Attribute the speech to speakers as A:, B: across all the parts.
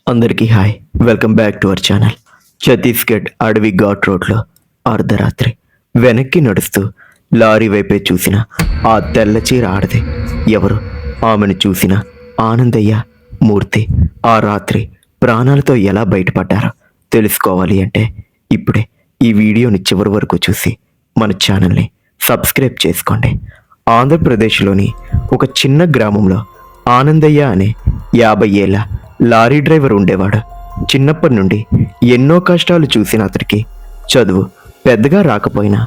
A: అందరికీ hi, welcome back to our channel. Chhattisgarh అడవి ఘాట్ రోడ్లో అర్ధరాత్రి వెనక్కి నడుస్తూ లారీ వైపే చూసిన ఆ తెల్ల చీర ఆడది ఎవరు? ఆమెను చూసిన ఆనందయ్య, మూర్తి ఆ రాత్రి ప్రాణాలతో ఎలా బయటపడ్డారో తెలుసుకోవాలి అంటే ఇప్పుడే ఈ వీడియోని చివరి వరకు చూసి మన ఛానల్ని సబ్స్క్రైబ్ చేసుకోండి. ఆంధ్రప్రదేశ్లోని ఒక చిన్న గ్రామంలో ఆనందయ్య అనే 50 ఏళ్ల లారీ డ్రైవర్ ఉండేవాడు. చిన్నప్పటి నుండి ఎన్నో కష్టాలు చూసిన అతడికి చదువు పెద్దగా రాకపోయినా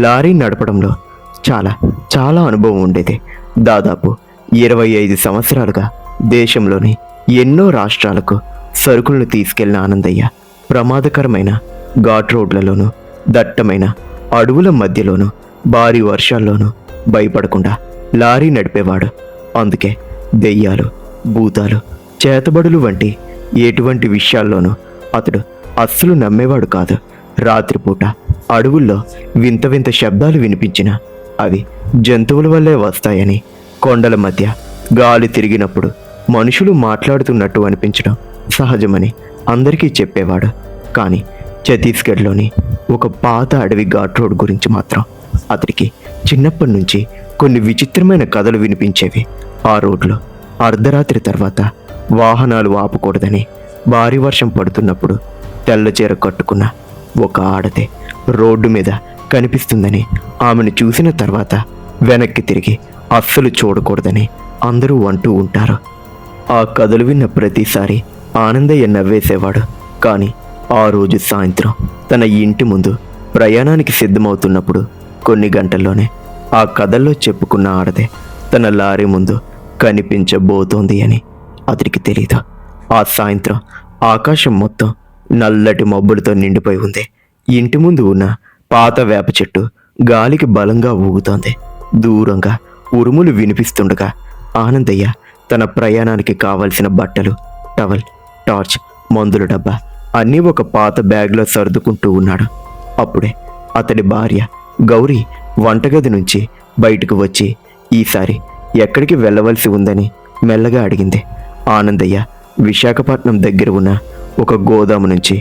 A: లారీ నడపడంలో చాలా చాలా అనుభవం ఉండేది. దాదాపు 25 సంవత్సరాలుగా దేశంలోని ఎన్నో రాష్ట్రాలకు సరుకులను తీసుకెళ్లిన ఆనందయ్య ప్రమాదకరమైన ఘాట్ రోడ్లలోనూ దట్టమైన అడవుల మధ్యలోనూ భారీ వర్షాల్లోనూ భయపడకుండా లారీ నడిపేవాడు. అందుకే దెయ్యాలు, భూతాలు, చేతబడులు వంటి ఎటువంటి విషయాల్లోనూ అతడు అస్సలు నమ్మేవాడు కాదు. రాత్రిపూట అడవుల్లో వింత వింత శబ్దాలు వినిపించినా అవి జంతువుల వల్లే వస్తాయని, కొండల మధ్య గాలి తిరిగినప్పుడు మనుషులు మాట్లాడుతున్నట్టు అనిపించడం సహజమని అందరికీ చెప్పేవాడు. కానీ ఛత్తీస్గఢ్లోని ఒక పాత అడవి ఘాట్ రోడ్ గురించి మాత్రం అతడికి చిన్నప్పటి నుంచి కొన్ని విచిత్రమైన కథలు వినిపించేవి. ఆ రోడ్లో అర్ధరాత్రి తర్వాత వాహనాలు ఆపకూడదని, భారీ వర్షం పడుతున్నప్పుడు తెల్ల చీర కట్టుకున్న ఒక ఆడదే రోడ్డు మీద కనిపిస్తుందని, ఆమెను చూసిన తర్వాత వెనక్కి తిరిగి అస్సలు చూడకూడదని అందరూ అంటూ ఉంటారు. ఆ కథలు విన్న ప్రతిసారి ఆనందయ్య నవ్వేసేవాడు. కానీ ఆ రోజు సాయంత్రం తన ఇంటి ముందు ప్రయాణానికి సిద్ధమవుతున్నప్పుడు కొన్ని గంటల్లోనే ఆ కథల్లో చెప్పుకున్న ఆడదే తన లారీ ముందు కనిపించబోతోంది అని అతడికి తెలీదు. ఆ సాయంత్రం ఆకాశం మొత్తం నల్లటి మబ్బులతో నిండిపోయి ఉంది. ఇంటి ముందు ఉన్న పాత వేప చెట్టు గాలికి బలంగా ఊగుతోంది. దూరంగా ఉరుములు వినిపిస్తుండగా ఆనందయ్య తన ప్రయాణానికి కావలసిన బట్టలు, టవల్, టార్చ్, మందుల డబ్బా అన్నీ ఒక పాత బ్యాగ్లో సర్దుకుంటూ ఉన్నాడు. అప్పుడే అతడి భార్య గౌరీ వంటగది నుంచి బయటకు వచ్చి ఈసారి ఎక్కడికి వెళ్ళవలసి ఉందని మెల్లగా అడిగింది. ఆనందయ్య విశాఖపట్నం దగ్గర ఉన్న ఒక గోదాము నుంచి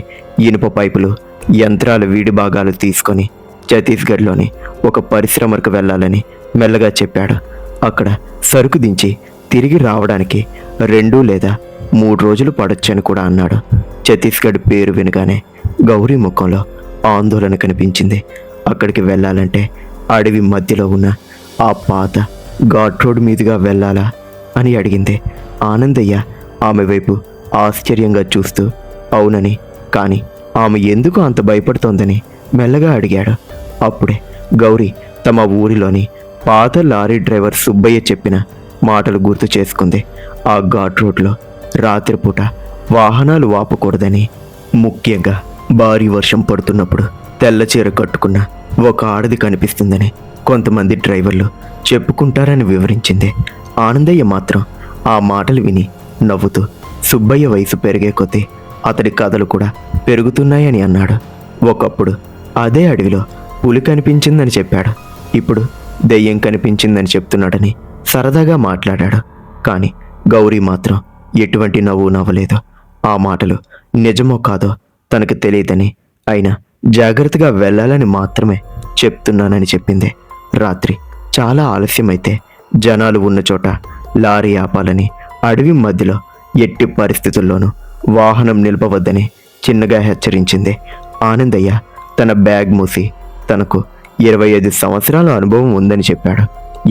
A: ఇనుప పైపులు, యంత్రాల వీడి భాగాలు తీసుకొని ఛత్తీస్గఢ్లోని ఒక పరిశ్రమకు వెళ్ళాలని మెల్లగా చెప్పాడు. అక్కడ సరుకు దించి తిరిగి రావడానికి 2 లేదా 3 రోజులు పడొచ్చని కూడా అన్నాడు. ఛత్తీస్గఢ్ పేరు వినగానే గౌరీ ముఖంలో ఆందోళన కనిపించింది. అక్కడికి వెళ్ళాలంటే అడవి మధ్యలో ఉన్న ఆ పాత ఘాట్ రోడ్ మీదుగా వెళ్ళాలా అని అడిగింది. ఆనందయ్య ఆమె వైపు ఆశ్చర్యంగా చూస్తూ అవునని, కానీ ఆమె ఎందుకు అంత భయపడుతోందని మెల్లగా అడిగాడు. అప్పుడే గౌరీ తమ ఊరిలోని పాత లారీ డ్రైవర్ సుబ్బయ్య చెప్పిన మాటలు గుర్తు చేసుకుంది. ఆ ఘాట్ రోడ్లో రాత్రిపూట వాహనాలు ఆపకూడదని, ముఖ్యంగా భారీ వర్షం పడుతున్నప్పుడు తెల్ల చీర కట్టుకున్న ఒక ఆడది కనిపిస్తుందని కొంతమంది డ్రైవర్లు చెప్పుకుంటారని వివరించింది. ఆనందయ్య మాత్రం ఆ మాటలు విని నవ్వుతూ సుబ్బయ్య వయసు పెరిగే కొద్దీ అతడి కథలు కూడా పెరుగుతున్నాయని అన్నాడు. ఒకప్పుడు అదే అడవిలో పులి కనిపించిందని చెప్పాడు. ఇప్పుడు దెయ్యం కనిపించిందని చెప్తున్నాడని సరదాగా మాట్లాడాడు. కానీ గౌరీ మాత్రం ఎటువంటి నవ్వు నవ్వలేదు. ఆ మాటలు నిజమో కాదో తనకు తెలియదని, అయినా జాగ్రత్తగా వెళ్ళాలని మాత్రమే చెప్తున్నానని చెప్పింది. రాత్రి చాలా ఆలస్యమైతే జనాలు ఉన్న చోట లారీ ఆపాలని, అడవి మధ్యలో ఎట్టి పరిస్థితుల్లోనూ వాహనం నిలపవద్దని చిన్నగా హెచ్చరించింది. ఆనందయ్య తన బ్యాగ్ మూసి తనకు 25 సంవత్సరాల అనుభవం ఉందని చెప్పాడు.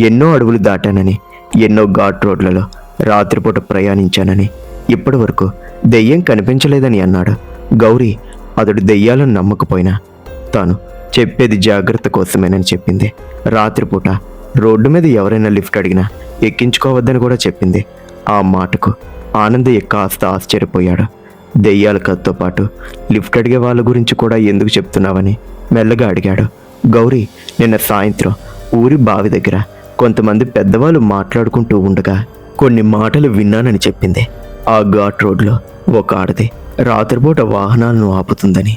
A: ఎన్నో అడవులు దాటానని, ఎన్నో ఘాట్ రోడ్లలో రాత్రిపూట ప్రయాణించానని, ఇప్పటి వరకు దెయ్యం కనిపించలేదని అన్నాడు. గౌరీ అతడు దెయ్యాలను నమ్మకపోయినా తాను చెప్పేది జాగ్రత్త కోసమేనని చెప్పింది. రాత్రిపూట రోడ్డు మీద ఎవరైనా లిఫ్ట్ అడిగినా ఎక్కించుకోవద్దని కూడా చెప్పింది. ఆ మాటకు ఆనందయ్య కాస్త ఆశ్చర్యపోయాడు. దెయ్యాల కథతో పాటు లిఫ్ట్ అడిగే వాళ్ళ గురించి కూడా ఎందుకు చెప్తున్నావని మెల్లగా అడిగాడు. గౌరీ నిన్న సాయంత్రం ఊరి బావి దగ్గర కొంతమంది పెద్దవాళ్ళు మాట్లాడుకుంటూ ఉండగా కొన్ని మాటలు విన్నానని చెప్పింది. ఆ ఘాట్ రోడ్లో ఒక ఆడది రాత్రిపూట వాహనాలను ఆపుతుందని,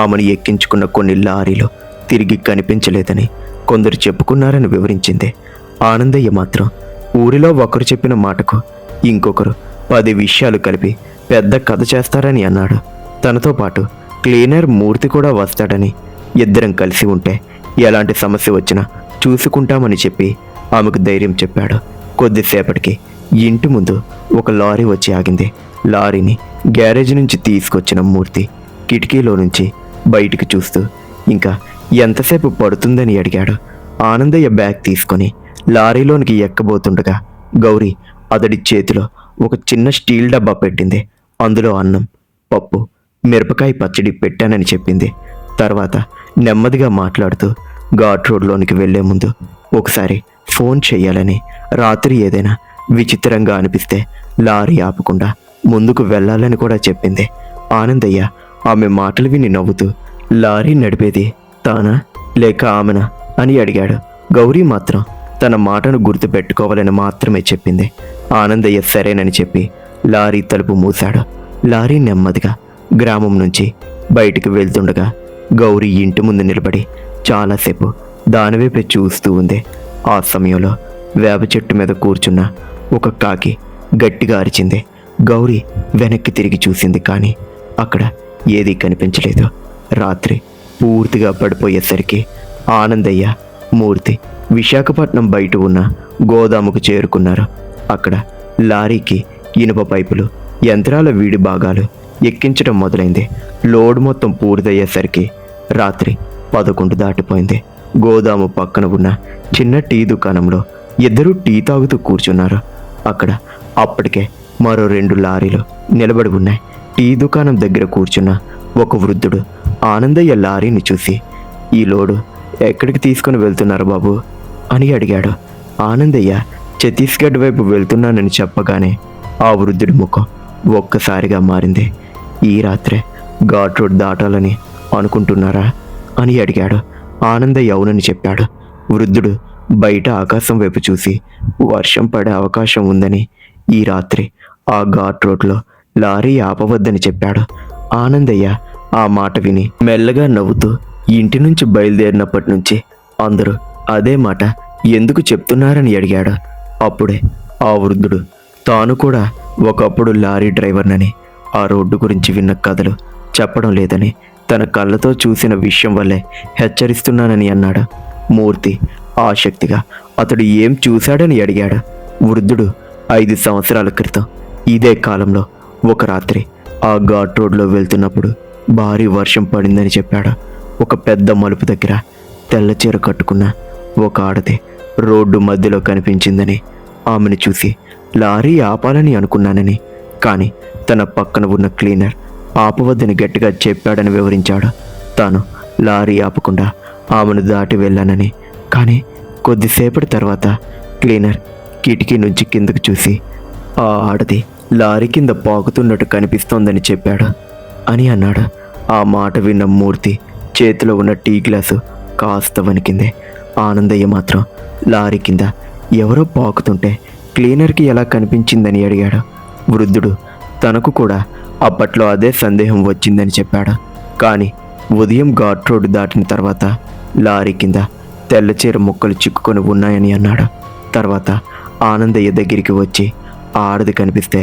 A: ఆమెను ఎక్కించుకున్న కొన్ని లారీలు తిరిగి కనిపించలేదని కొందరు చెప్పుకున్నారని వివరించింది. ఆనందయ్య మాత్రం ఊరిలో ఒకరు చెప్పిన మాటకు ఇంకొకరు 10 విషయాలు కలిపి పెద్ద కథ చేస్తారని అన్నాడు. తనతో పాటు క్లీనర్ మూర్తి కూడా వస్తాడని, ఇద్దరం కలిసి ఉంటే ఎలాంటి సమస్య వచ్చినా చూసుకుంటామని చెప్పి ఆమెకు ధైర్యం చెప్పాడు. కొద్దిసేపటికి ఇంటి ముందు ఒక లారీ వచ్చి ఆగింది. లారీని గ్యారేజ్ నుంచి తీసుకొచ్చిన మూర్తి కిటికీలో నుంచి బయటికి చూస్తూ ఇంకా ఎంతసేపు పడుతుందని అడిగాడు. ఆనందయ్య బ్యాగ్ తీసుకొని లారీలోనికి ఎక్కబోతుండగా గౌరీ అతడి చేతిలో ఒక చిన్న స్టీల్ డబ్బా పెట్టింది. అందులో అన్నం, పప్పు, మిరపకాయ పచ్చడి పెట్టానని చెప్పింది. తర్వాత నెమ్మదిగా మాట్లాడుతూ ఘాట్ రోడ్లోనికి వెళ్లే ముందు ఒకసారి ఫోన్ చెయ్యాలని, రాత్రి ఏదైనా విచిత్రంగా అనిపిస్తే లారీ ఆపకుండా ముందుకు వెళ్ళాలని కూడా చెప్పింది. ఆనందయ్య ఆమె మాటలు విని నవ్వుతూ, లారీ నడిపేది తానా లేక ఆమెనా అని అడిగాడు. గౌరీ మాత్రం తన మాటను గుర్తు పెట్టుకోవాలని మాత్రమే చెప్పింది. ఆనందయ్య సరేనని చెప్పి లారీ తలుపు మూశాడు. లారీ నెమ్మదిగా గ్రామం నుంచి బయటికి వెళ్తుండగా గౌరీ ఇంటి ముందు నిలబడి చాలాసేపు దానివైపే చూస్తూ ఉంది. ఆ సమయంలో వేప చెట్టు మీద కూర్చున్న ఒక కాకి గట్టిగా అరిచింది. గౌరీ వెనక్కి తిరిగి చూసింది, కానీ అక్కడ ఏదీ కనిపించలేదు. రాత్రి పూర్తిగా పడిపోయేసరికి ఆనందయ్య, మూర్తి విశాఖపట్నం బయట ఉన్న గోదాముకు చేరుకున్నారు. అక్కడ లారీకి ఇనుప పైపులు, యంత్రాల వీడి భాగాలు ఎక్కించడం మొదలైంది. లోడ్ మొత్తం పూర్తయ్యేసరికి రాత్రి 11 దాటిపోయింది. గోదాము పక్కన ఉన్న చిన్న టీ దుకాణంలో ఇద్దరూ టీ తాగుతూ కూర్చున్నారు. అక్కడ అప్పటికే మరో 2 లారీలు నిలబడి ఉన్నాయి. టీ దుకాణం దగ్గర కూర్చున్న ఒక వృద్ధుడు ఆనందయ్య లారీని చూసి, ఈ లోడు ఎక్కడికి తీసుకొని వెళ్తున్నారు బాబు అని అడిగాడు. ఆనందయ్య ఛత్తీస్గఢ్ వైపు వెళ్తున్నానని చెప్పగానే ఆ వృద్ధుడి ముఖం ఒక్కసారిగా మారింది. ఈ రాత్రే ఘాట్ రోడ్ దాటాలని అనుకుంటున్నారా అని అడిగాడు. ఆనందయ్య అవునని చెప్పాడు. వృద్ధుడు బయట ఆకాశం వైపు చూసి, వర్షం పడే అవకాశం ఉందని ఈ రాత్రి ఆ ఘాట్ రోడ్లో లారీ ఆపవద్దని చెప్పాడు. ఆనందయ్య ఆ మాట విని మెల్లగా నవ్వుతూ, ఇంటి నుంచి బయలుదేరినప్పటి నుంచి అందరూ అదే మాట ఎందుకు చెప్తున్నారని అడిగాడు. అప్పుడే ఆ వృద్ధుడు తాను కూడా ఒకప్పుడు లారీ డ్రైవర్నని, ఆ రోడ్డు గురించి విన్న కథలు చెప్పడం లేదని, తన కళ్ళతో చూసిన విషయం వల్లే హెచ్చరిస్తున్నానని అన్నాడు. మూర్తి ఆసక్తిగా అతడు ఏం చూశాడని అడిగాడు. వృద్ధుడు 5 సంవత్సరాల క్రితం ఇదే కాలంలో ఒక రాత్రి ఆ ఘాట్ రోడ్లో వెళ్తున్నప్పుడు భారీ వర్షం పడిందని చెప్పాడు. ఒక పెద్ద మలుపు దగ్గర తెల్ల చీర కట్టుకున్న ఒక ఆడది రోడ్డు మధ్యలో కనిపించిందని, ఆమెను చూసి లారీ ఆపాలని అనుకున్నానని, కానీ తన పక్కన ఉన్న క్లీనర్ ఆపవద్దని గట్టిగా చెప్పాడని వివరించాడు. తాను లారీ ఆపకుండా ఆమెను దాటి వెళ్ళానని, కానీ కొద్దిసేపటి తర్వాత క్లీనర్ కిటికీ నుంచి కిందకు చూసి ఆ ఆడది లారీ కింద పాకుతున్నట్టు కనిపిస్తోందని చెప్పాడు అని అన్నాడు. ఆ మాట విన్న మూర్తి చేతిలో ఉన్న టీ గ్లాసు కాస్త వణికింది. ఆనందయ్య మాత్రం లారీ కింద ఎవరో పాకుతుంటే క్లీనర్కి ఎలా కనిపించిందని అడిగాడు. వృద్ధుడు తనకు కూడా అప్పట్లో అదే సందేహం వచ్చిందని చెప్పాడు. కానీ ఉదయం ఘాట్ రోడ్డు దాటిన తర్వాత లారీ కింద తెల్లచీర ముక్కలు చిక్కుకొని ఉన్నాయని అన్నాడు. తర్వాత ఆనందయ్య దగ్గరికి వచ్చి ఆడది కనిపిస్తే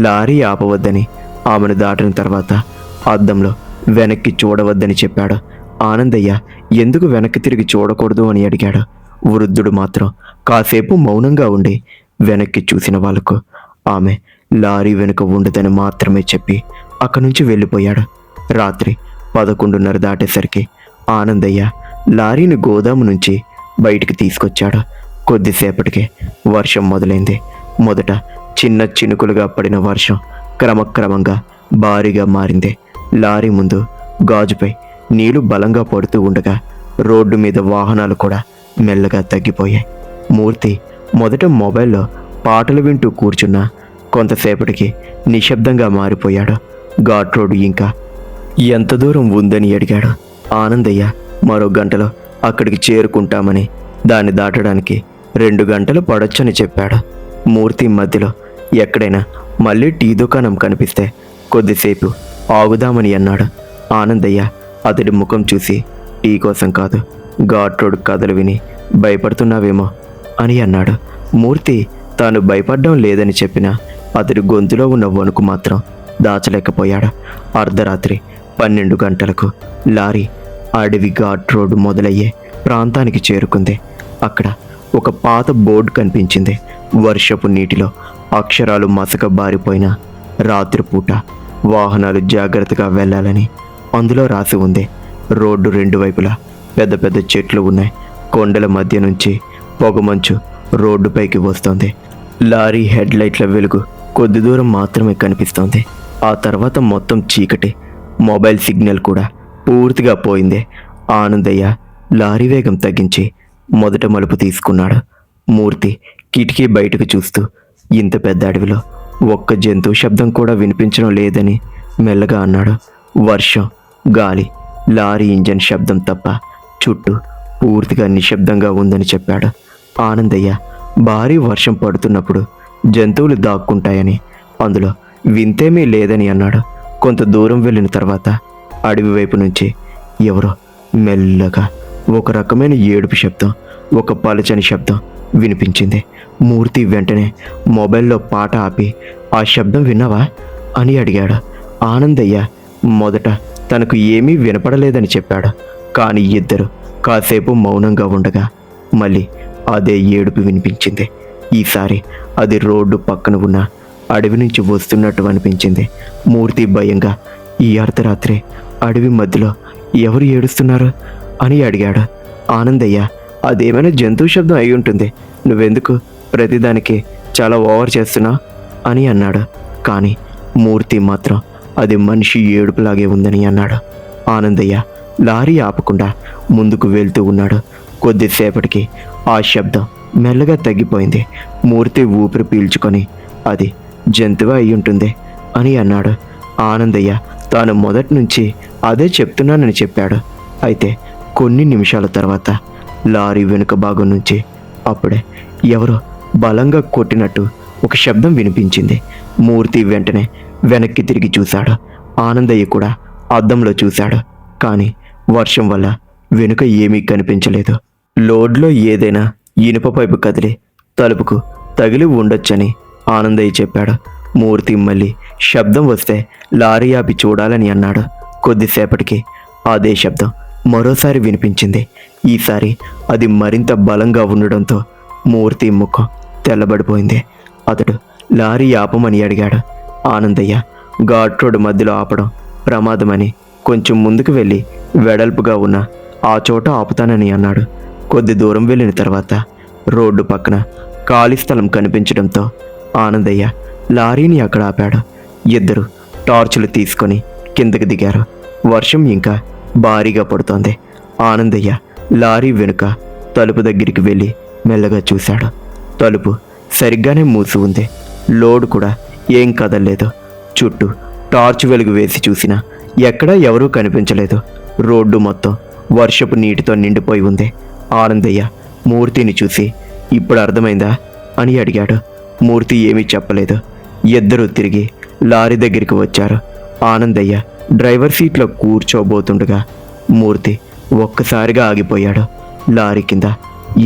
A: లారీ ఆపవద్దని, ఆమెను దాటిన తర్వాత అద్దంలో వెనక్కి చూడవద్దని చెప్పాడు. ఆనందయ్య ఎందుకు వెనక్కి తిరిగి చూడకూడదు అని అడిగాడు. వృద్ధుడు మాత్రం కాసేపు మౌనంగా ఉండి వెనక్కి చూసిన వాళ్ళకు ఆమె లారీ వెనుక ఉండదని మాత్రమే చెప్పి అక్కడి నుంచి వెళ్ళిపోయాడు. రాత్రి 11:30 దాటేసరికి ఆనందయ్య లారీని గోదాము నుంచి బయటికి తీసుకొచ్చాడు. కొద్దిసేపటికే వర్షం మొదలైంది. మొదట చిన్న చినుకులుగా పడిన వర్షం క్రమక్రమంగా భారీగా మారింది. లారీ ముందు గాజుపై నీళ్లు బలంగా పడుతూ ఉండగా రోడ్డు మీద వాహనాలు కూడా మెల్లగా తగ్గిపోయాయి. మూర్తి మొదట మొబైల్లో పాటలు వింటూ కూర్చున్న కొంతసేపటికి నిశ్శబ్దంగా మారిపోయాడు. ఘాట్ రోడ్డు ఇంకా ఎంత దూరం ఉందని అడిగాడు. ఆనందయ్య మరో గంటలో అక్కడికి చేరుకుంటామని, దాన్ని దాటడానికి 2 గంటలు పడొచ్చని చెప్పాడు. మూర్తి మధ్యలో ఎక్కడైనా మళ్ళీ టీ దుకాణం కనిపిస్తే కొద్దిసేపు ఆగుదామని అన్నాడు. ఆనందయ్య అతడి ముఖం చూసి, టీ కోసం కాదు, ఘాట్ రోడ్ కథలు విని భయపడుతున్నావేమో అని అన్నాడు. మూర్తి తాను భయపడ్డం లేదని చెప్పినా అతడి గొంతులో ఉన్న వణుకు మాత్రం దాచలేకపోయాడు. అర్ధరాత్రి 12 గంటలకు లారీ అడవి ఘాట్ రోడ్డు మొదలయ్యే ప్రాంతానికి చేరుకుంది. అక్కడ ఒక పాత బోర్డు కనిపించింది. వర్షపు నీటిలో అక్షరాలు మసక బారిపోయిన రాత్రిపూట వాహనాలు జాగ్రత్తగా వెళ్ళాలని అందులో రాసి ఉంది. రోడ్డు 2 వైపులా పెద్ద పెద్ద చెట్లు ఉన్నాయి. కొండల మధ్య నుంచి పొగమంచు రోడ్డుపైకి వస్తోంది. లారీ హెడ్ లైట్ల వెలుగు కొద్ది దూరం మాత్రమే కనిపిస్తోంది. ఆ తర్వాత మొత్తం చీకటి. మొబైల్ సిగ్నల్ కూడా పూర్తిగా పోయింది. ఆనందయ్య లారీ వేగం తగ్గించి మొదట మలుపు తీసుకున్నాడు. మూర్తి కిటికీ బయటకు చూస్తూ ఇంత పెద్ద అడవిలో ఒక్క జంతువు శబ్దం కూడా వినిపించడం లేదని మెల్లగా అన్నాడు. వర్షం, గాలి, లారీ ఇంజన్ శబ్దం తప్ప చుట్టూ పూర్తిగా నిశ్శబ్దంగా ఉందని చెప్పాడు. ఆనందయ్య భారీ వర్షం పడుతున్నప్పుడు జంతువులు దాక్కుంటాయని, అందులో వింతేమీ లేదని అన్నాడు. కొంత దూరం వెళ్ళిన తర్వాత అడవి వైపు నుంచి ఎవరో మెల్లగా ఒక రకమైన ఏడుపు శబ్దం, ఒక పలచని శబ్దం వినిపించింది. మూర్తి వెంటనే మొబైల్లో పాట ఆపి ఆ శబ్దం విన్నావా అని అడిగాడు. ఆనందయ్య మొదట తనకు ఏమీ వినపడలేదని చెప్పాడు. కానీ ఇద్దరు కాసేపు మౌనంగా ఉండగా మళ్ళీ అదే ఏడుపు వినిపించింది. ఈసారి అది రోడ్డు పక్కన ఉన్న అడవి నుంచి వస్తున్నట్టు అనిపించింది. మూర్తి భయంగా, ఈ అర్ధరాత్రి అడవి మధ్యలో ఎవరు ఏడుస్తున్నారు అని అడిగాడు. ఆనందయ్య, అదేమైనా జంతువు శబ్దం అయి ఉంటుంది, నువ్వెందుకు ప్రతిదానికి చాలా ఓవర్ చేస్తున్నావు అని అన్నాడు. కానీ మూర్తి మాత్రం అది మనిషి ఏడుపులాగే ఉందని అన్నాడు. ఆనందయ్య లారీ ఆపకుండా ముందుకు వెళ్తూ ఉన్నాడు. కొద్దిసేపటికి ఆ శబ్దం మెల్లగా తగ్గిపోయింది. మూర్తి ఊపిరి పీల్చుకొని అది జంతువు అయి ఉంటుంది అని అన్నాడు. ఆనందయ్య తాను మొదటి నుంచి అదే చెప్తున్నానని చెప్పాడు. అయితే కొన్ని నిమిషాల తర్వాత లారీ వెనుక భాగం నుంచి అప్పుడే ఎవరో బలంగా కొట్టినట్టు ఒక శబ్దం వినిపించింది. మూర్తి వెంటనే వెనక్కి తిరిగి చూశాడు. ఆనందయ్య కూడా అద్దంలో చూశాడు. కానీ వర్షం వల్ల వెనుక ఏమీ కనిపించలేదు. లోడ్లో ఏదైనా ఇనుప పైపు కదిలి తలుపుకు తగిలి ఉండొచ్చని ఆనందయ్య చెప్పాడు. మూర్తి మళ్ళీ శబ్దం వస్తే లారీ ఆపి చూడాలని అన్నాడు. కొద్దిసేపటికి అదే శబ్దం మరోసారి వినిపించింది. ఈసారి అది మరింత బలంగా ఉండడంతో మూర్తి ముఖం తెల్లబడిపోయింది. అతడు లారీ ఆపమని అడిగాడు. ఆనందయ్య ఘాట్ రోడ్డు మధ్యలో ఆపడం ప్రమాదమని కొంచెం ముందుకు వెళ్ళి వెడల్పుగా ఉన్న ఆ చోట ఆపుతానని అన్నాడు. కొద్ది దూరం వెళ్ళిన తర్వాత రోడ్డు పక్కన ఖాళీ స్థలం కనిపించడంతో ఆనందయ్య లారీని అక్కడ ఆపాడు. ఇద్దరు టార్చులు తీసుకొని కిందకి దిగారు. వర్షం ఇంకా భారీగా పడుతోంది. ఆనందయ్య లారీ వెనుక తలుపు దగ్గరికి వెళ్ళి మెల్లగా చూశాడు. తలుపు సరిగ్గానే మూసి ఉంది. లోడ్ కూడా ఏం కదలలేదు. చుట్టూ టార్చ్ వెలుగు వేసి చూసినా ఎక్కడా ఎవరూ కనిపించలేదు. రోడ్డు మొత్తం వర్షపు నీటితో నిండిపోయి ఉంది. ఆనందయ్య మూర్తిని చూసి, ఇప్పుడు అర్థమైందా అని అడిగాడు. మూర్తి ఏమీ చెప్పలేదు. ఇద్దరూ తిరిగి లారీ దగ్గరికి వచ్చారు. ఆనందయ్య డ్రైవర్ సీట్లో కూర్చోబోతుండగా మూర్తి ఒక్కసారిగా ఆగిపోయాడు. లారీ కింద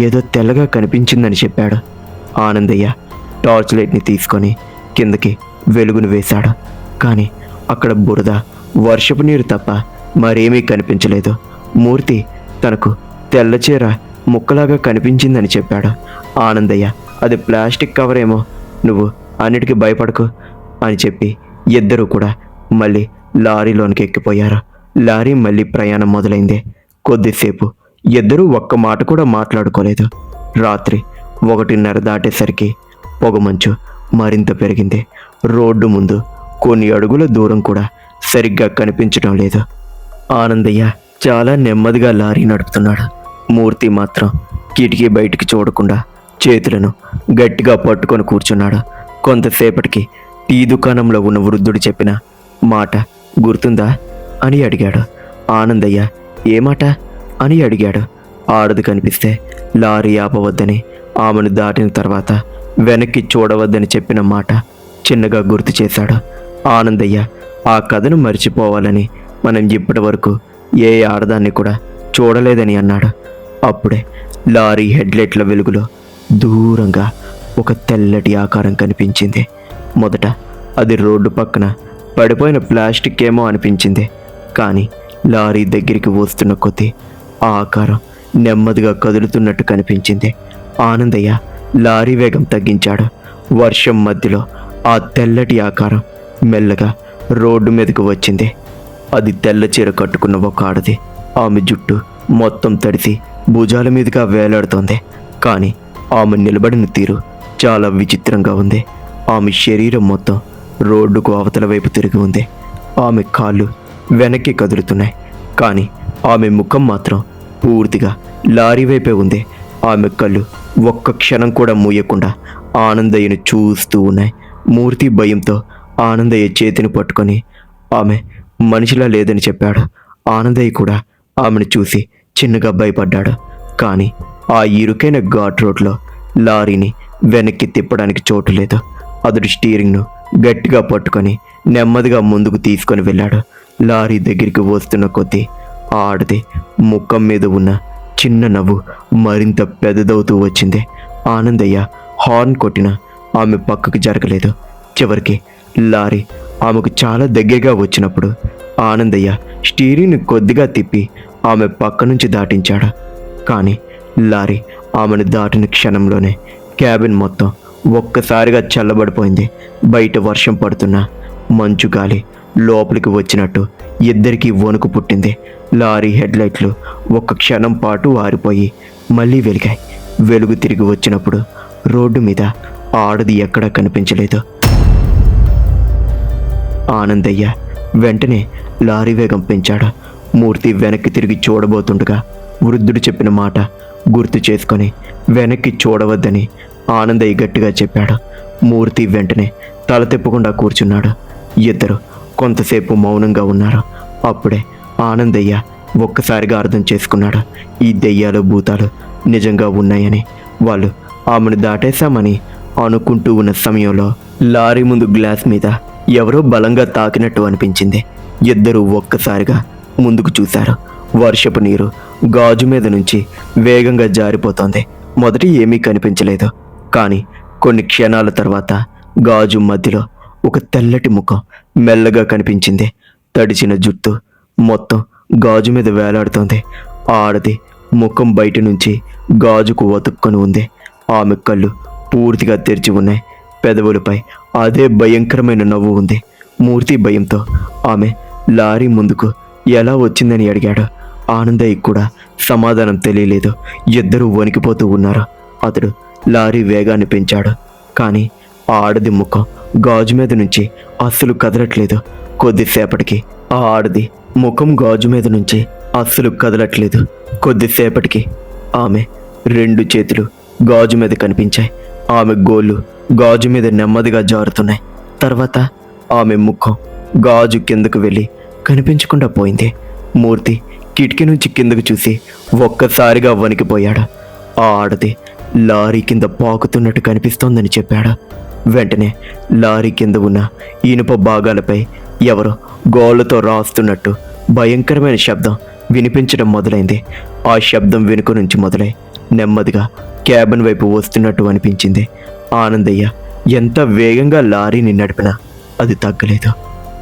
A: ఏదో తెల్లగా కనిపించిందని చెప్పాడు. ఆనందయ్య టార్చ్ లైట్ని తీసుకొని కిందకి వెలుగును వేశాడు. కానీ అక్కడ బురద, వర్షపు నీరు తప్ప మరేమీ కనిపించలేదు. మూర్తి తనకు తెల్లచీర ముక్కలాగా కనిపించిందని చెప్పాడు. ఆనందయ్య, అది ప్లాస్టిక్ కవర్ ఏమో, నువ్వు అన్నిటికీ భయపడకు అని చెప్పి ఇద్దరూ కూడా మళ్ళీ లారీలోనికి ఎక్కిపోయారు. లారీ మళ్ళీ ప్రయాణం మొదలైంది. కొద్దిసేపు ఇద్దరూ ఒక్క మాట కూడా మాట్లాడుకోలేదు. రాత్రి 1:30 దాటేసరికి పొగమంచు మరింత పెరిగింది. రోడ్డు ముందు కొన్ని అడుగుల దూరం కూడా సరిగ్గా కనిపించడం లేదు. ఆనందయ్య చాలా నెమ్మదిగా లారీ నడుపుతున్నాడు. మూర్తి మాత్రం కిటికీ బయటికి చూడకుండా చేతులను గట్టిగా పట్టుకొని కూర్చున్నాడు. కొంతసేపటికి టీ దుకాణంలో ఉన్న వృద్ధుడు చెప్పిన మాట గుర్తుందా అని అడిగాడు. ఆనందయ్య ఏ మాట అని అడిగాడు. ఆడది కనిపిస్తే లారీ ఆపవద్దని, ఆమెను దాటిన తర్వాత వెనక్కి చూడవద్దని చెప్పిన మాట చిన్నగా గుర్తు చేశాడు. ఆనందయ్య ఆ కథను మర్చిపోవాలని మనం ఇప్పటి వరకు ఏ ఆడదాన్ని కూడా చూడలేదని అన్నాడు. అప్పుడే లారీ హెడ్లైట్ల వెలుగులో దూరంగా ఒక తెల్లటి ఆకారం కనిపించింది. మొదట అది రోడ్డు పక్కన పడిపోయిన ప్లాస్టిక్ ఏమో అనిపించింది. కానీ లారీ దగ్గరికి వస్తున్న కొద్దీ ఆ ఆకారం నెమ్మదిగా కదులుతున్నట్టు కనిపించింది. ఆనందయ్య లారీ వేగం తగ్గించాడు. వర్షం మధ్యలో ఆ తెల్లటి ఆకారం మెల్లగా రోడ్డు మీదకు వచ్చింది. అది తెల్ల చీర కట్టుకున్న ఒక ఆడది. ఆమె జుట్టు మొత్తం తడిసి భుజాల మీదుగా వేలాడుతోంది. కానీ ఆమె నిలబడిన తీరు చాలా విచిత్రంగా ఉంది. ఆమె శరీరం మొత్తం రోడ్డుకు అవతల వైపు తిరిగి ఉంది. ఆమె కాళ్ళు వెనక్కి కదులుతున్నాయి. కానీ ఆమె ముఖం మాత్రం పూర్తిగా లారీ వైపే ఉంది. ఆమె కళ్ళు ఒక్క క్షణం కూడా మూయకుండా ఆనందయ్యను చూస్తూ ఉన్నాయి. మూర్తి భయంతో ఆనందయ్య చేతిని పట్టుకొని ఆమె మనిషిలా లేదని చెప్పాడు. ఆనందయ్య కూడా ఆమెను చూసి చిన్నగా భయపడ్డాడు. కానీ ఆ ఇరుకైన ఘాట్ రోడ్లో లారీని వెనక్కి తిప్పడానికి చోటు లేదు. అతడు స్టీరింగ్ను గట్టిగా పట్టుకొని నెమ్మదిగా ముందుకు తీసుకొని వెళ్ళాడు. లారీ దగ్గరికి వస్తున్న కొద్దీ ఆడది ముఖం మీద ఉన్న చిన్న నవ్వు మరింత పెద్దదవుతూ వచ్చింది. ఆనందయ్య హార్న్ కొట్టినా ఆమె పక్కకు జరగలేదు. చివరికి లారీ ఆమెకు చాలా దగ్గరగా వచ్చినప్పుడు ఆనందయ్య స్టీరింగ్ను కొద్దిగా తిప్పి ఆమె పక్క నుంచి దాటించాడు. కానీ లారీ ఆమెను దాటిన క్షణంలోనే క్యాబిన్ మొత్తం ఒక్కసారిగా చల్లబడిపోయింది. బయట వర్షం పడుతున్నా మంచు గాలి లోపలికి వచ్చినట్టు ఇద్దరికీ వణుకు పుట్టింది. లారీ హెడ్లైట్లు ఒక్క క్షణం పాటు ఆరిపోయి మళ్ళీ వెలిగాయి. వెలుగు తిరిగి వచ్చినప్పుడు రోడ్డు మీద ఆడది ఎక్కడా కనిపించలేదు. ఆనందయ్య వెంటనే లారీ వేగం పెంచాడు. మూర్తి వెనక్కి తిరిగి చూడబోతుండగా వృద్ధుడు చెప్పిన మాట గుర్తు చేసుకొని వెనక్కి చూడవద్దని ఆనందయ్య గట్టిగా చెప్పాడు. మూర్తి వెంటనే తల తిప్పకుండా కూర్చున్నాడు. ఇద్దరు కొంతసేపు మౌనంగా ఉన్నారు. అప్పుడే ఆనందయ్య ఒక్కసారిగా అర్థం చేసుకున్నాడు. ఈ దెయ్యాలు భూతాలు నిజంగా ఉన్నాయని. వాళ్ళు ఆమెను దాటేశామని అనుకుంటూ ఉన్న సమయంలో లారీ ముందు గ్లాస్ మీద ఎవరో బలంగా తాకినట్టు అనిపించింది. ఇద్దరూ ఒక్కసారిగా ముందుకు చూశారు. వర్షపు నీరు గాజు మీద నుంచి వేగంగా జారిపోతోంది. మొదట ఏమీ కనిపించలేదు. కానీ కొన్ని క్షణాల తర్వాత గాజు మధ్యలో ఒక తెల్లటి ముఖం మెల్లగా కనిపించింది. తడిచిన జుట్టు మొత్తం గాజు మీద వేలాడుతోంది. ఆడది ముఖం బయట నుంచి గాజుకు వతుక్కొని ఉంది. ఆమె కళ్ళు పూర్తిగా తెరిచి ఉన్నాయి. పెదవులపై అదే భయంకరమైన నవ్వు ఉంది. మూర్తి భయంతో ఆమె లారీ ముందుకు ఎలా వచ్చిందని అడిగాడు. ఆనందయ్య కూడా సమాధానం తెలియలేదు. ఇద్దరూ వణికిపోతూ ఉన్నారు. అతడు లారీ వేగాన్ని పెంచాడు. కానీ ఆడది ముఖం గాజు మీద నుంచి అస్సలు కదలట్లేదు. కొద్దిసేపటికి ఆ ఆడది ముఖం గాజు మీద నుంచి అస్సలు కదలట్లేదు. కొద్దిసేపటికి ఆమె రెండు చేతులు గాజు మీద కనిపించాయి. ఆమె గోళ్ళు గాజు మీద నెమ్మదిగా జారుతున్నాయి. తర్వాత ఆమె ముఖం గాజు కిందకు వెళ్ళి కనిపించకుండా పోయింది. మూర్తి కిటికీ నుంచి కిందకు చూసి ఒక్కసారిగా వణికిపోయాడు. ఆ ఆడది లారీ కింద పాకుతున్నట్టు కనిపిస్తోందని చెప్పాడు. వెంటనే లారీ కింద ఉన్న ఇనుప భాగాలపై ఎవరో గోళ్ళతో రాస్తున్నట్టు భయంకరమైన శబ్దం వినిపించడం మొదలైంది. ఆ శబ్దం వెనుక నుంచి మొదలై నెమ్మదిగా క్యాబిన్ వైపు వస్తున్నట్టు అనిపించింది. ఆనందయ్య ఎంత వేగంగా లారీని నడిపినా అది తగ్గలేదు.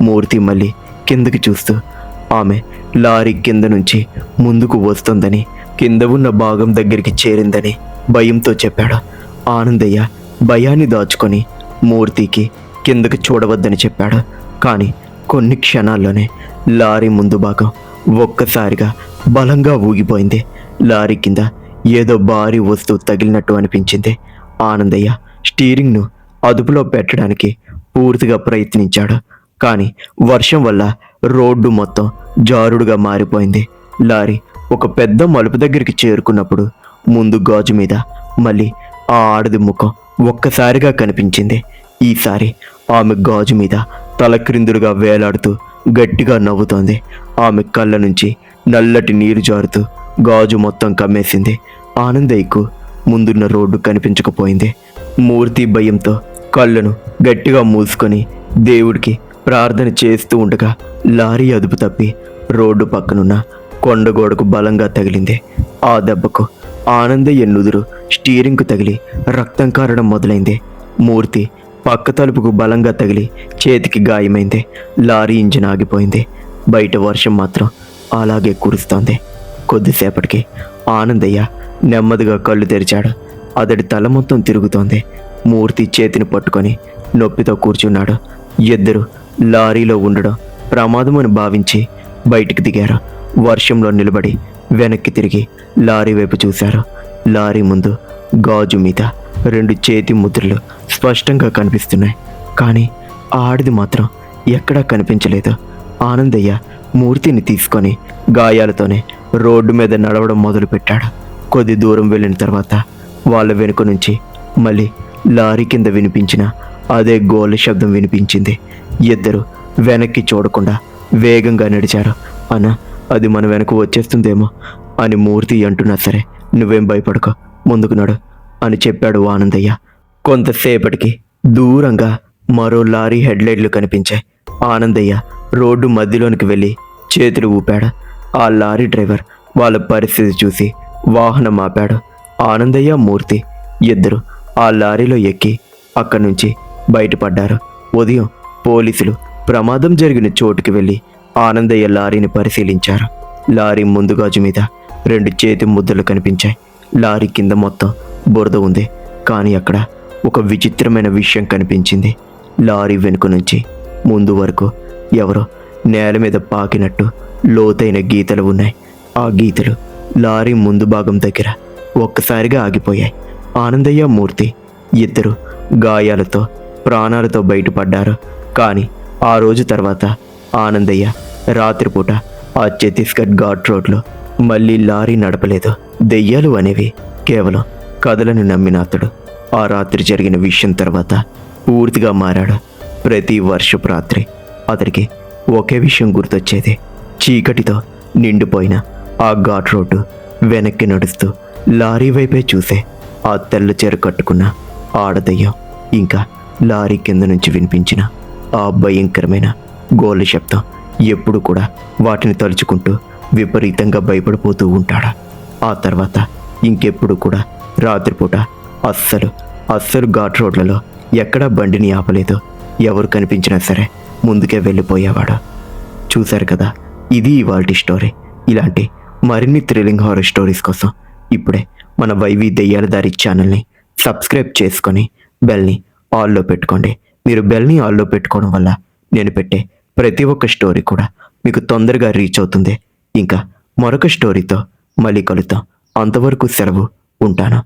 A: మూర్తి మళ్ళీ కిందకి చూస్తూ ఆమె లారీ కింద నుంచి ముందుకు వస్తుందని, కింద ఉన్న భాగం దగ్గరికి చేరిందని భయంతో చెప్పాడు. ఆనందయ్య భయాన్ని దాచుకొని మూర్తికి కిందకు చూడవద్దని చెప్పాడు. కానీ కొన్ని క్షణాల్లోనే లారీ ముందు భాగం ఒక్కసారిగా బలంగా ఊగిపోయింది. లారీ కింద ఏదో భారీ వస్తువు తగిలినట్టు అనిపించింది. ఆనందయ్య స్టీరింగ్ను అదుపులో పెట్టడానికి పూర్తిగా ప్రయత్నించాడు. కానీ వర్షం వల్ల రోడ్డు మొత్తం జారుడుగా మారిపోయింది. లారీ ఒక పెద్ద మలుపు దగ్గరికి చేరుకున్నప్పుడు ముందు గాజు మీద మళ్ళీ ఆ ఆడది ముఖం ఒక్కసారిగా కనిపించింది. ఈసారి ఆమె గాజు మీద తలక్రిందులుగా వేలాడుతూ గట్టిగా నవ్వుతోంది. ఆమె కళ్ళ నుంచి నల్లటి నీరు జారుతూ గాజు మొత్తం కమ్మేసింది. ఆనందయ్యకు ముందున్న రోడ్డు కనిపించకపోయింది. మూర్తి భయంతో కళ్ళను గట్టిగా మూసుకొని దేవుడికి ప్రార్థన చేస్తూ ఉండగా లారీ అదుపు తప్పి రోడ్డు పక్కనున్న కొండగోడకు బలంగా తగిలింది. ఆ దెబ్బకు ఆనందయ్య నుదురు స్టీరింగ్కు తగిలి రక్తం కారడం మొదలైంది. మూర్తి పక్క తలుపుకు బలంగా తగిలి చేతికి గాయమైంది. లారీ ఇంజిన్ ఆగిపోయింది. బయట వర్షం మాత్రం అలాగే కురుస్తోంది. కొద్దిసేపటికి ఆనందయ్య నెమ్మదిగా కళ్ళు తెరిచాడు. అతడి తల మొత్తం తిరుగుతోంది. మూర్తి చేతిని పట్టుకొని నొప్పితో కూర్చున్నాడు. ఇద్దరు లారీలో ఉండడం ప్రమాదమని భావించి బయటికి దిగారు. వర్షంలో నిలబడి వెనక్కి తిరిగి లారీ వైపు చూశారు. లారీ ముందు గాజు మీద 2 చేతి ముద్రలు స్పష్టంగా కనిపిస్తున్నాయి. కానీ ఆడిది మాత్రం ఎక్కడా కనిపించలేదు. ఆనందయ్య మూర్తిని తీసుకొని గాయాలతోనే రోడ్డు మీద నడవడం మొదలుపెట్టాడు. కొద్ది దూరం వెళ్ళిన తర్వాత వాళ్ళ వెనుక నుంచి మళ్ళీ లారీ కింద వినిపించిన అదే గోల శబ్దం వినిపించింది. ఇద్దరు వెనక్కి చూడకుండా వేగంగా నడిచారు. అన్న, అది మన వెనక వచ్చేస్తుందేమో అని మూర్తి అంటున్నా సరే నువ్వేం భయపడకో, ముందుకు నడు అని చెప్పాడు ఆనందయ్య. కొంతసేపటికి దూరంగా మరో లారీ హెడ్లైట్లు కనిపించాయి. ఆనందయ్య రోడ్డు మధ్యలోనికి వెళ్ళి చేతులు ఊపాడు. ఆ లారీ డ్రైవర్ వాళ్ళ పరిస్థితి చూసి వాహనం ఆపాడు. ఆనందయ్య మూర్తి ఇద్దరు ఆ లారీలో ఎక్కి అక్కడి నుంచి బయటపడ్డారు. ఉదయం పోలీసులు ప్రమాదం జరిగిన చోటుకి వెళ్ళి ఆనందయ్య లారీని పరిశీలించారు. లారీ ముందు గాజు మీద 2 చేతి ముద్దలు కనిపించాయి. లారీ కింద మొత్తం బురద ఉంది. కానీ అక్కడ ఒక విచిత్రమైన విషయం కనిపించింది. లారీ వెనుక నుంచి ముందు వరకు ఎవరో నేల మీద పాకినట్టు లోతైన గీతలు ఉన్నాయి. ఆ గీతలు లారీ ముందు భాగం దగ్గర ఒక్కసారిగా ఆగిపోయాయి. ఆనందయ్య మూర్తి ఇద్దరు గాయాలతో ప్రాణాలతో బయటపడ్డారు. కానీ ఆ రోజు తర్వాత ఆనందయ్య రాత్రిపూట ఆ ఛత్తీస్గఢ్ ఘాట్ రోడ్లో మళ్ళీ లారీ నడపలేదు. దెయ్యాలు అనేవి కేవలం కథలను నమ్మిన అతడు ఆ రాత్రి జరిగిన విషయం తర్వాత పూర్తిగా మారాడు. ప్రతి వర్షపు రాత్రి అతడికి ఒకే విషయం గుర్తొచ్చేది. చీకటితో నిండిపోయిన ఆ ఘాట్ రోడ్డు వెనక్కి నడుస్తూ లారీ వైపే చూసే ఆ తెల్ల చీర కట్టుకున్న ఆడదయ్యం, ఇంకా లారీ కింద నుంచి వినిపించిన ఆ భయంకరమైన గోల శబ్దం ఎప్పుడు కూడా వాటిని తలుచుకుంటూ విపరీతంగా భయపడిపోతూ ఉంటాడు. ఆ తర్వాత ఇంకెప్పుడు కూడా రాత్రిపూట అస్సలు ఘాట్ రోడ్లలో ఎక్కడా బండిని ఆపలేదు. ఎవరు కనిపించినా సరే ముందుకే వెళ్ళిపోయేవాడు. చూశారు కదా, ఇది ఇవాల్టి స్టోరీ. ఇలాంటి మరిన్ని థ్రిల్లింగ్ హారర్ స్టోరీస్ కోసం ఇప్పుడే మన వైవి దెయ్యాల దారి ఛానల్ని సబ్స్క్రైబ్ చేసుకొని బెల్ని ఆల్లో పెట్టుకోండి. మీరు బెల్ని ఆల్లో పెట్టుకోవడం వల్ల నేను పెట్టే ప్రతి ఒక్క స్టోరీ కూడా మీకు తొందరగా రీచ్ అవుతుంది. ఇంకా మరొక స్టోరీతో మళ్ళీ కలుద్దాం. అంతవరకు సెలవు, ఉంటాను.